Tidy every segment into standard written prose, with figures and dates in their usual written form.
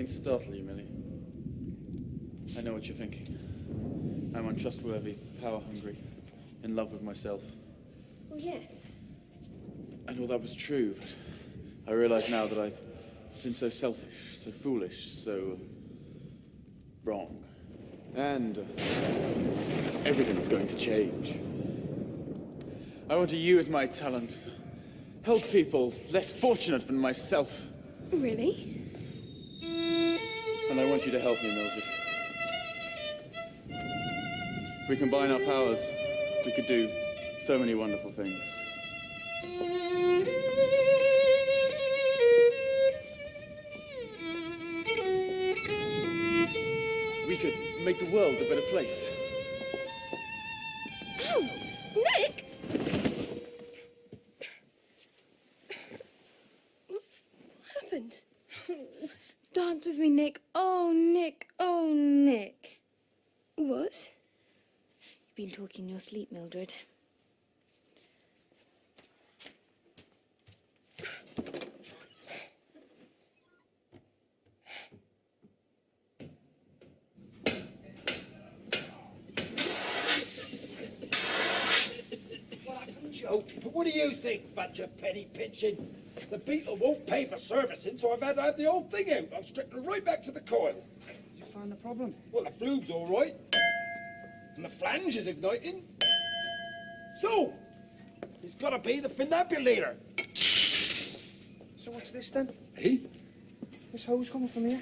To startle you, Millie. I know what you're thinking. I'm untrustworthy, power-hungry, in love with myself. Well, yes. I know that was true, but I realize now that I've been so selfish, so foolish, so wrong. And everything's going to change. I want to use my talents, help people less fortunate than myself. Really? And I want you to help me, Mildred. If we combine our powers, we could do so many wonderful things. We could make the world a better place. Oh, Nick! What happened? Dance with me, Nick. Oh, Nick. Oh, Nick. What? You've been talking in your sleep, Mildred. What happened, Joe? What do you think, bunch of penny pinching? The beetle won't pay for servicing, so I've had to have the whole thing out. I've stripped it right back to the coil. Did you find the problem? Well, the flume's all right. And the flange is igniting. So, it's got to be the funambulator. So what's this then? Eh? This hose coming from here?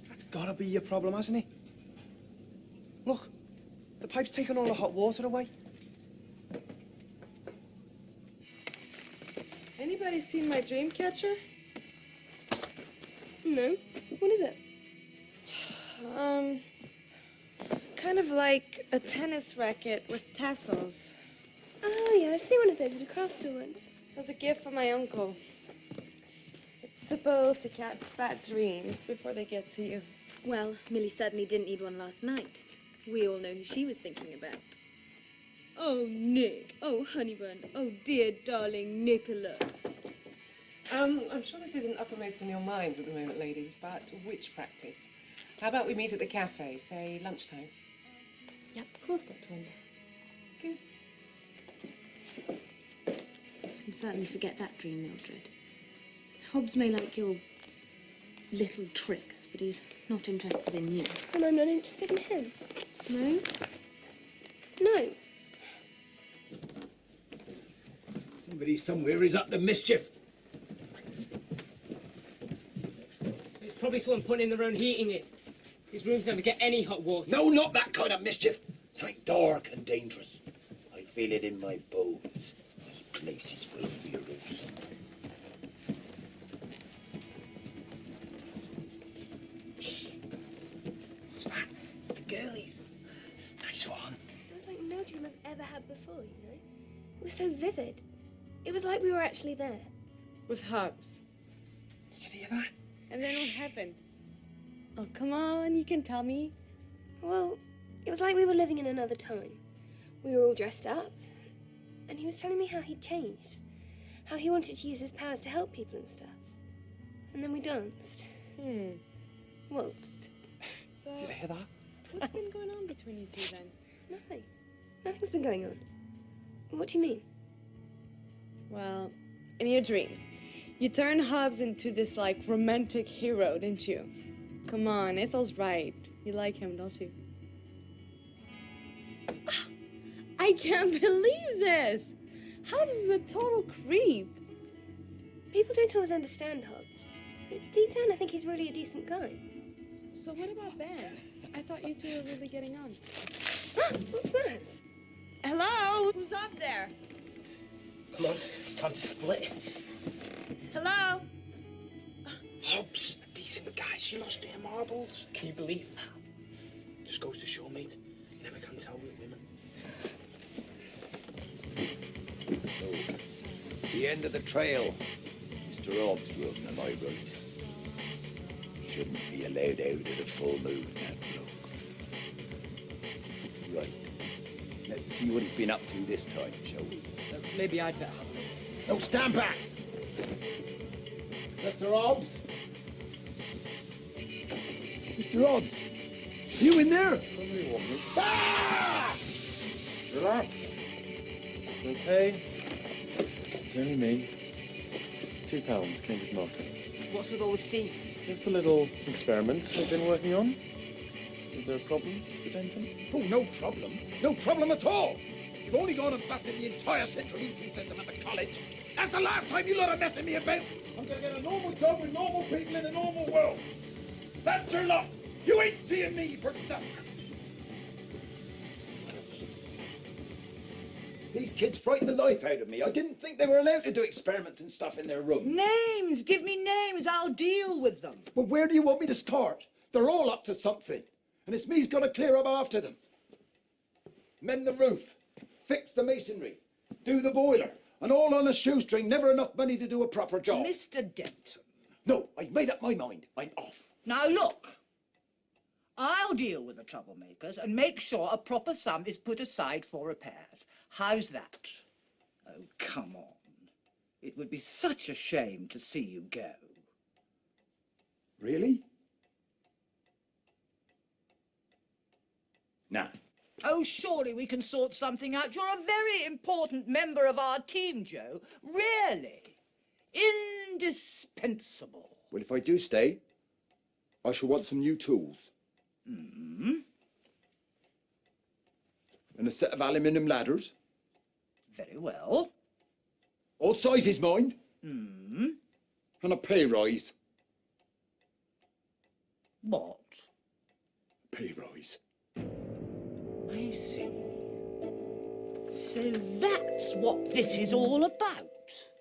That's got to be your problem, hasn't it? Look, the pipe's taking all the hot water away. Anybody seen my Dreamcatcher? No. What is it? Kind of like a tennis racket with tassels. Oh, yeah, I've seen one of those at a craft store once. It was a gift from my uncle. It's supposed to catch bad dreams before they get to you. Well, Millie certainly didn't need one last night. We all know who she was thinking about. Oh, Nick. Oh, Honeybun. Oh, dear, darling Nicholas. I'm sure this isn't uppermost in your minds at the moment, ladies, but witch practice. How about we meet at the cafe, say lunchtime? Yep, of course, Dr. Wonder. Good. You can certainly forget that dream, Mildred. Hobbes may like your little tricks, but he's not interested in you. And I'm not interested in him. No? No. Somebody somewhere is up to mischief. There's probably someone putting in their own heating it. These rooms never get any hot water. No, not that kind of mischief. Something dark and dangerous. I feel it in my bones. This place is full of weirdos. Shh. What's that? It's the girlies. Nice one. It was like no dream I've ever had before, you know? It was so vivid. It was like we were actually there. With Hobbes. Did you hear that? And then what happened? Oh, come on, you can tell me. Well, it was like we were living in another time. We were all dressed up, and he was telling me how he'd changed, how he wanted to use his powers to help people and stuff. And then we danced. Waltzed. So, Did you hear that? what's been going on between you two then? Nothing. Nothing's been going on. What do you mean? Well, in your dream, you turned Hobbes into this, like, romantic hero, didn't you? Come on, it's all right. You like him, don't you? I can't believe this! Hobbes is a total creep. People People don't always understand Hobbes. Deep down, I think he's really a decent guy. So what about Ben? I thought you two were really getting on. What's that? Hello? Who's up there? Come on, it's time to split. Hello? Hobbes, a decent guy. She lost her marbles. Can you believe that? Just goes to show, mate. You never can tell with women. So, the end of the trail. Mr. Hobbes wrote, am I right? Shouldn't be allowed out at a full moon, that bloke. Right. Let's see what he's been up to this time, shall we? Maybe I'd better have a look. No, stand back! Mr. Hobbes? Mr. Hobbes? You in there? Ah! Relax. It's okay. It's only me. £2, Cambridge Market. What's with all the steam? Just a little experiment I've been working on. Is there a problem, Mr. Denton? Oh, no problem. No problem at all. You've only gone and busted the entire central heating system at the college. That's the last time you lot are messing me about. I'm gonna get a normal job with normal people in a normal world. That's your lot. You ain't seeing me for stuff. These kids frighten the life out of me. I didn't think they were allowed to do experiments and stuff in their room. Names! Give me names. I'll deal with them. But where do you want me to start? They're all up to something. And it's me's got to clear up after them. Mend the roof. Fix the masonry. Do the boiler. And all on a shoestring. Never enough money to do a proper job. Mr. Denton. No, I made up my mind. I'm off. Now look. I'll deal with the troublemakers and make sure a proper sum is put aside for repairs. How's that? Oh, come on. It would be such a shame to see you go. Really? Nah. Oh, surely we can sort something out. You're a very important member of our team, Joe. Really. Indispensable. Well, if I do stay, I shall want some new tools. And a set of aluminium ladders. Very well. All sizes, mind. And a pay rise. What? Pay rise. I see. So that's what this is all about.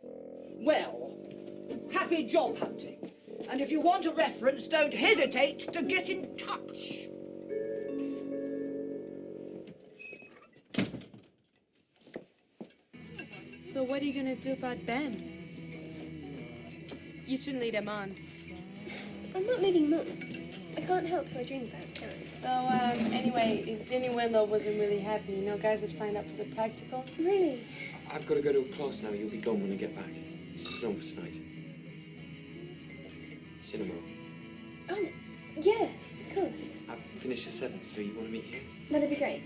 Well, happy job hunting. And if you want a reference, don't hesitate to get in touch. So what are you gonna do about Ben? You shouldn't lead him on. I'm not leading Mum. I can't help who I dream about. So, anyway, Ginny Wendell wasn't really happy. You know, guys have signed up for the practical. Really? I've got to go to a class now. You'll be gone when I get back. Stay on for tonight. See you tomorrow. Oh, yeah, of course. I've finished at 7, so you want to meet here? That'd be great.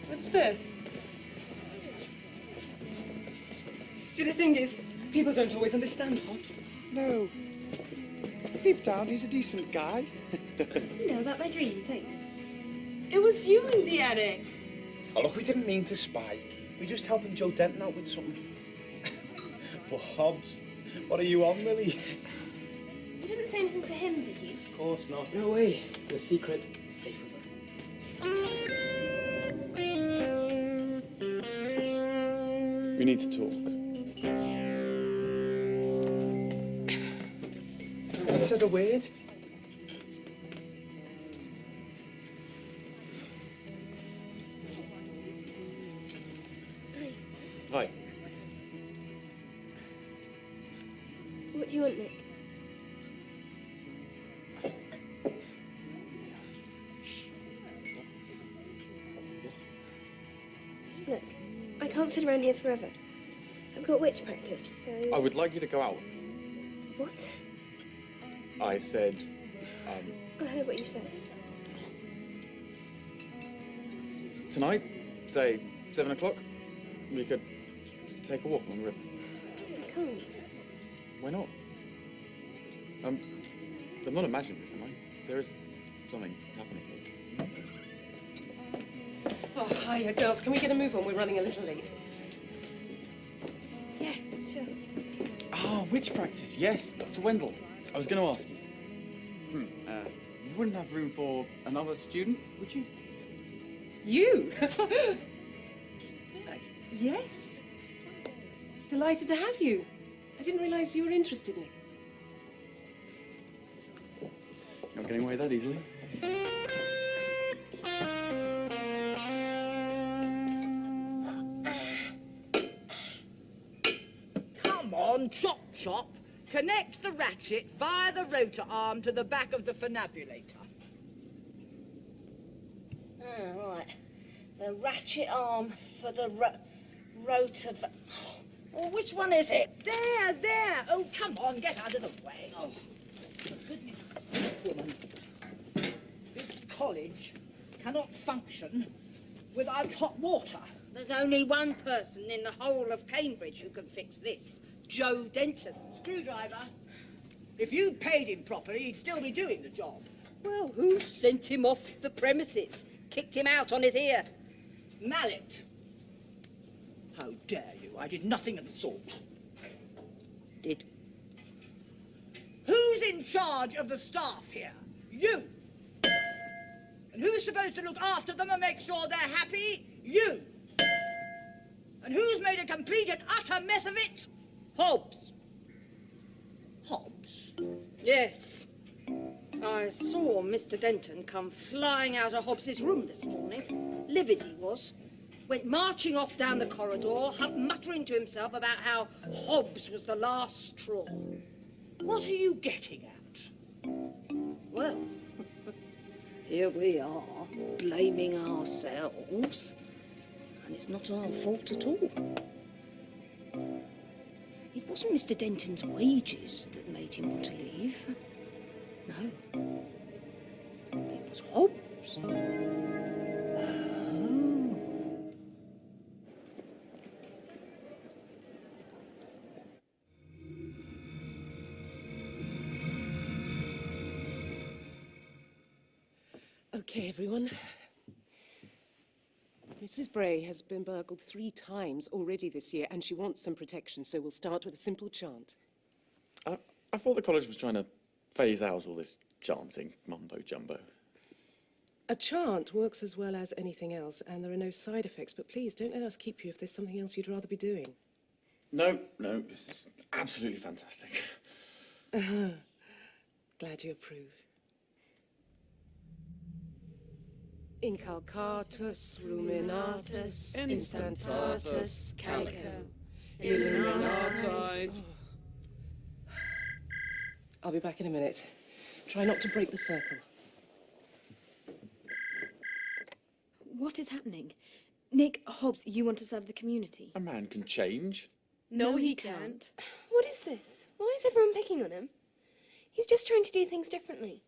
What's this? See, the thing is, people don't always understand Hobbes. No. Deep down, he's a decent guy. You know about my dream, don't you? It was you in the attic. Oh, look, we didn't mean to spy. We're just helping Joe Denton out with something. But Hobbes, what are you on, Millie? You didn't say anything to him, did you? Of course not. No way. The secret is safe with us. We need to talk. I said a word. Hi. What do you want, Nick? Look, I can't sit around here forever. I've got witch practice, so... I would like you to go out. What? I said, I heard what you said. tonight, say 7 o'clock, we could take a walk along the river. I can't. Why not? I'm not imagining this, am I? There is something happening. Oh, hiya, girls. Can we get a move on? We're running a little late. Yeah, sure. Ah, witch practice. Yes, Dr. Wendell. I was going to ask you. You wouldn't have room for another student, would you? You? Yes. Delighted to have you. I didn't realise you were interested, Nick. Not getting away that easily. Come on, chop chop. Connect the ratchet via the rotor arm to the back of the funambulator. Right. The ratchet arm for the rotor... Oh, which one is it? There. Oh, come on, get out of the way. Oh, for goodness sake, woman. This college cannot function without hot water. There's only one person in the whole of Cambridge who can fix this. Joe Denton. Screwdriver. If you paid him properly, he'd still be doing the job. Well, who sent him off the premises? Kicked him out on his ear? Mallet. How dare you? I did nothing of the sort. Did. Who's in charge of the staff here? You. And who's supposed to look after them and make sure they're happy? You. And who's made a complete and utter mess of it? Hobbes. Hobbes? Yes. I saw Mr. Denton come flying out of Hobbes's room this morning. Livid he was. Went marching off down the corridor, muttering to himself about how Hobbes was the last straw. What are you getting at? Well, here we are, blaming ourselves, and it's not our fault at all. It wasn't Mr. Denton's wages that made him want to leave. No. It was Hobbes. Okay, everyone. Mrs. Bray has been burgled 3 times already this year, and she wants some protection, so we'll start with a simple chant. I thought the college was trying to phase out all this chanting mumbo-jumbo. A chant works as well as anything else, and there are no side effects, but please don't let us keep you if there's something else you'd rather be doing. No, this is absolutely fantastic. Glad you approve. Incalcatus ruminatus instantatus calico illuminatis. I'll be back in a minute. Try not to break the circle. What is happening? Nick, Hobbes, you want to serve the community? A man can change. No, he can't. What is this? Why is everyone picking on him? He's just trying to do things differently.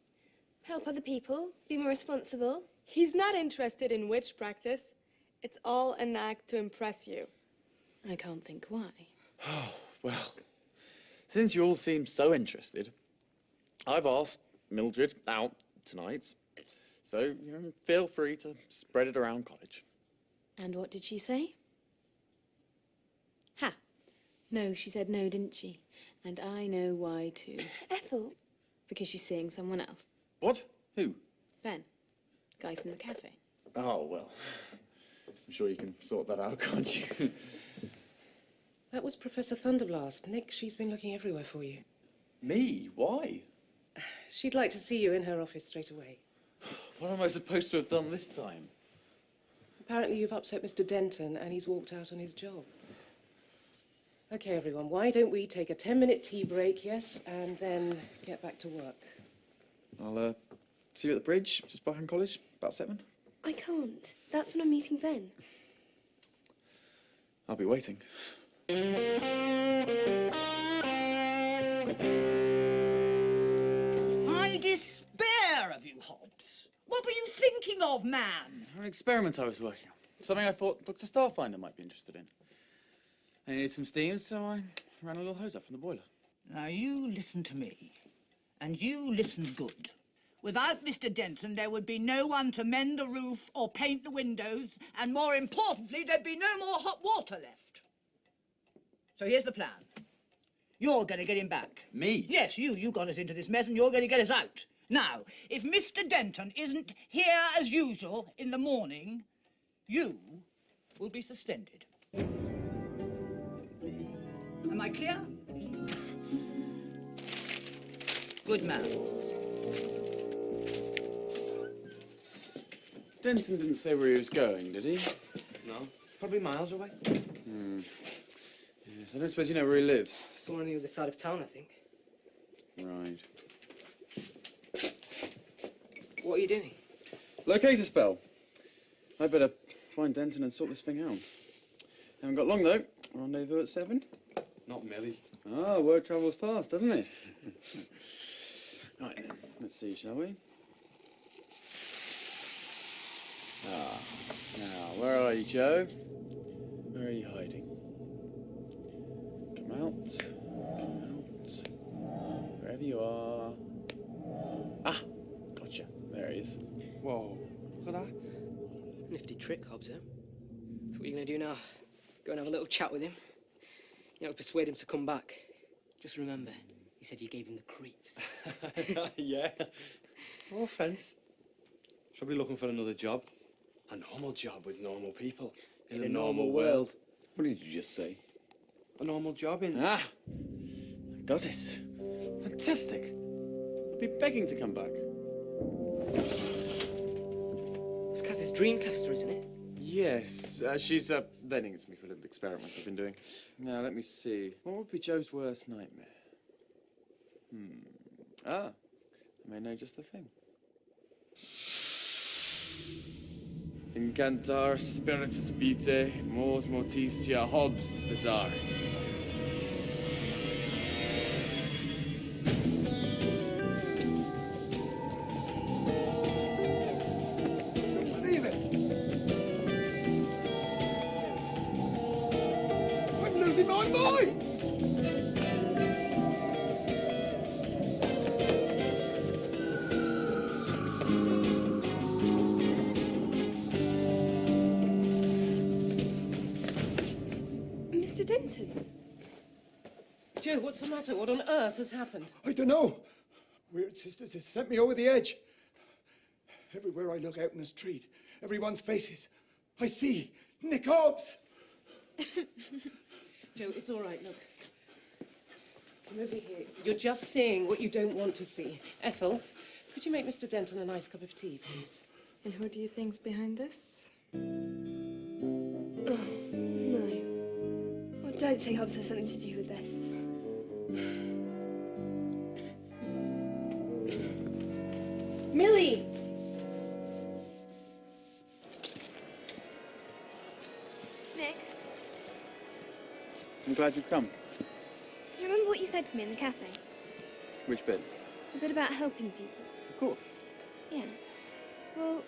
Help other people, be more responsible. He's not interested in witch practice. It's all an act to impress you. I can't think why. Oh, well, since you all seem so interested, I've asked Mildred out tonight. So, feel free to spread it around college. And what did she say? Ha! No, she said no, didn't she? And I know why too. Ethel? Because she's seeing someone else. What? Who? Ben. Guy from the cafe. Oh, well, I'm sure you can sort that out, can't you? That was Professor Thunderblast. Nick, she's been looking everywhere for you. Me? Why? She'd like to see you in her office straight away. What am I supposed to have done this time? Apparently you've upset Mr. Denton and he's walked out on his job. Okay, everyone, why don't we take a 10-minute tea break, yes, and then get back to work? I'll, see you at the bridge, just behind college, about 7. I can't. That's when I'm meeting Ben. I'll be waiting. I despair of you, Hobbes. What were you thinking of, man? An experiment I was working on. Something I thought Dr. Starfinder might be interested in. I needed some steam, so I ran a little hose up from the boiler. Now, you listen to me. And you listen good. Without Mr. Denton, there would be no one to mend the roof or paint the windows, and more importantly, there'd be no more hot water left. So here's the plan. You're going to get him back. Me? Yes, you got us into this mess, and you're going to get us out. Now, if Mr. Denton isn't here as usual in the morning, you will be suspended. Am I clear? Good man. Denton didn't say where he was going, did he? No, probably miles away. Yes, I don't suppose you know where he lives. Somewhere on the other side of town, I think. Right. What are you doing? Locate a spell. I better find Denton and sort this thing out. Haven't got long, though. Rendezvous at 7. Not Millie. Ah, word travels fast, doesn't it? Right then, let's see, shall we? Ah, now, where are you, Joe? Where are you hiding? Come out. Come out. Wherever you are. Ah, gotcha. There he is. Whoa, look at that. Nifty trick, Hobbes, eh? So what are you going to do now? Go and have a little chat with him? You know, persuade him to come back. Just remember, he said you gave him the creeps. Yeah. No offence. He's probably looking for another job. A normal job with normal people. In a normal world. What did you just say? A normal job in... Ah! I got it. Fantastic. I'll be begging to come back. It's Kaz's Dreamcatcher, isn't it? Yes, she's lending it to me for a little experiment I've been doing. Now, let me see. What would be Joe's worst nightmare? Ah, I may know just the thing. Incantar spiritus vitae, mors morticia Hobbes visare. Believe it. I'm losing my mind. Mr. Denton? Joe, what's the matter? What on earth has happened? I don't know. Weirdsister has sent me over the edge. Everywhere I look out in the street, everyone's faces, I see Nick Hobbes. Joe, it's all right, look. Come over here. You're just seeing what you don't want to see. Ethel, could you make Mr. Denton a nice cup of tea, please? And who do you think's behind this? No. Oh, don't say Hobbes has something to do with this. Millie! Nick, I'm glad you've come. do you remember what you said to me in the cafe? Which bit? A bit about helping people. Of course. Yeah. Well,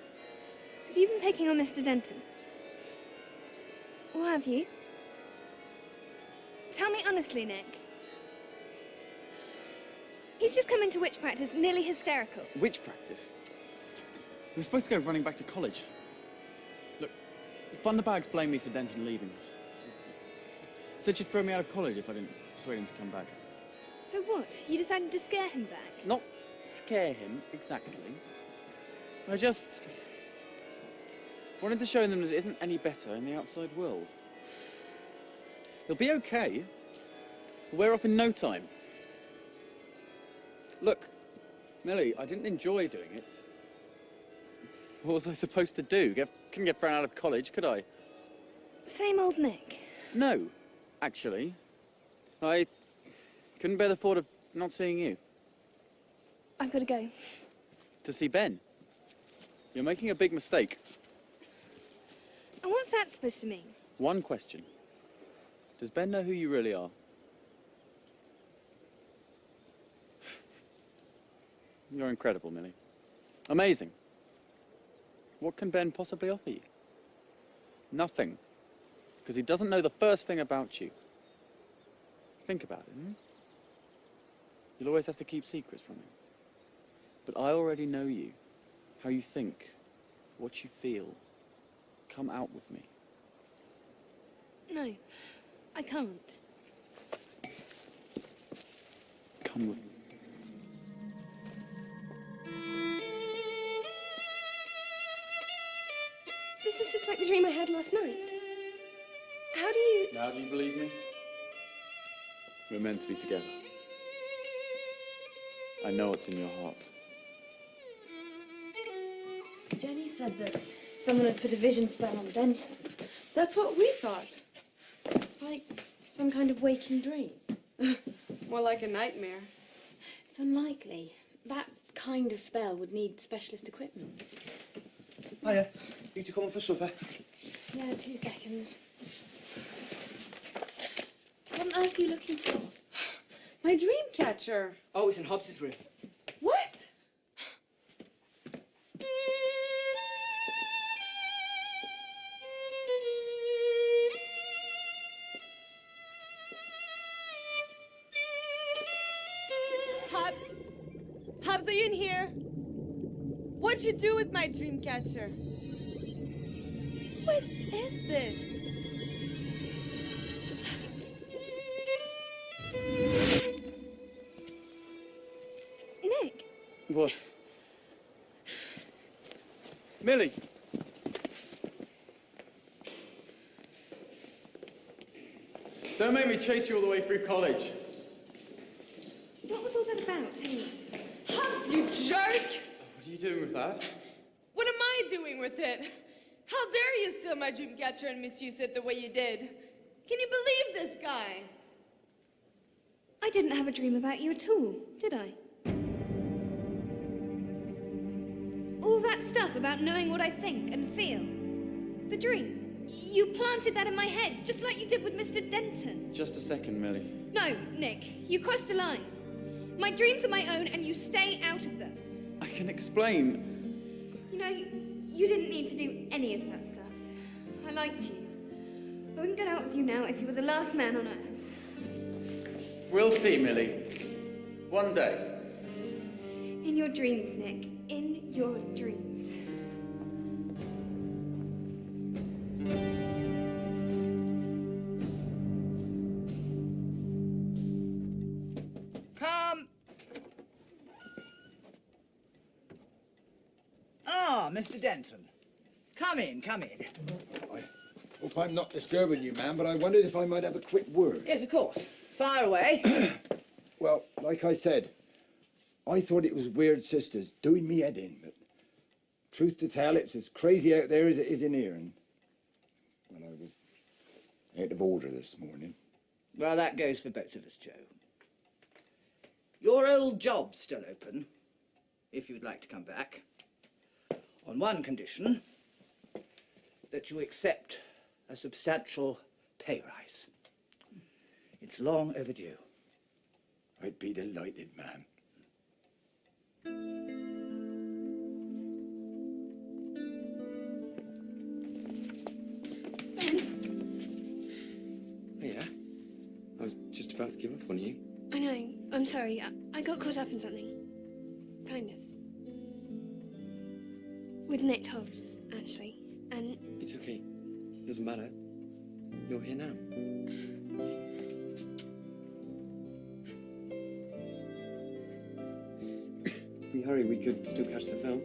have you been picking on Mr. Denton? Or have you? Tell me honestly, Nick. He's just come into witch practice, nearly hysterical. Witch practice? We were supposed to go running back to college. Look, Thunderbags blamed me for Denton leaving us. Said she'd throw me out of college if I didn't persuade him to come back. So what? You decided to scare him back? Not scare him, exactly. I just wanted to show them that it isn't any better in the outside world. They'll be okay. We'll wear off in no time. Look, Millie, I didn't enjoy doing it. What was I supposed to do? Couldn't get thrown out of college, could I? Same old Nick. No, actually. I couldn't bear the thought of not seeing you. I've got to go. To see Ben. You're making a big mistake. And what's that supposed to mean? One question. Does Ben know who you really are? You're incredible, Millie. Amazing. What can Ben possibly offer you? Nothing. Because he doesn't know the first thing about you. Think about it, You'll always have to keep secrets from him. But I already know you. How you think. What you feel. Come out with me. No, I can't. Come with me. This is just like the dream I had last night. How do you... Now do you believe me? We're meant to be together. I know what's in your heart. Jenny said that someone had put a vision spell on Denton. That's what we thought. Like some kind of waking dream. More like a nightmare. It's unlikely. That kind of spell would need specialist equipment. Hiya. You two coming for supper? Yeah, 2 seconds. What on earth are you looking for? My Dreamcatcher. Oh, it's in Hobbes's room. What? Hobbes? Hobbes, are you in here? What'd you do with my Dreamcatcher? What is this? Nick, What? Millie! Don't make me chase you all the way through college. what was all that about, anyway? Hobbes, you jerk! What are you doing with that? What am I doing with it? How dare you steal my Dreamcatcher and misuse it the way you did? Can you believe this guy? I didn't have a dream about you at all, did I? All that stuff about knowing what I think and feel. The dream. You planted that in my head, just like you did with Mr. Denton. Just a second, Millie. No, Nick, you crossed a line. My dreams are my own, and you stay out of them. I can explain. You know, you didn't need to do any of that stuff. I liked you. I wouldn't get out with you now if you were the last man on Earth. We'll see, Millie. One day. In your dreams, Nick. In your dreams. Come. Ah, Mr. Denton. Come in, come in. I hope I'm not disturbing you, ma'am, but I wondered if I might have a quick word. Yes, of course. Fire away. Well, like I said, I thought it was Weirdsister's doing me head in, but truth to tell, it's as crazy out there as it is in here. And well, I was out of order this morning. Well, that goes for both of us, Joe. Your old job's still open, if you'd like to come back. On one condition, that you accept a substantial pay rise. It's long overdue. I'd be delighted, ma'am. Yeah. I was just about to give up on you. I know. I'm sorry. I got caught up in something. Kind of. With Nick Hobbes, actually. And It's okay. It doesn't matter. You're here now. If we hurry, we could still catch the film.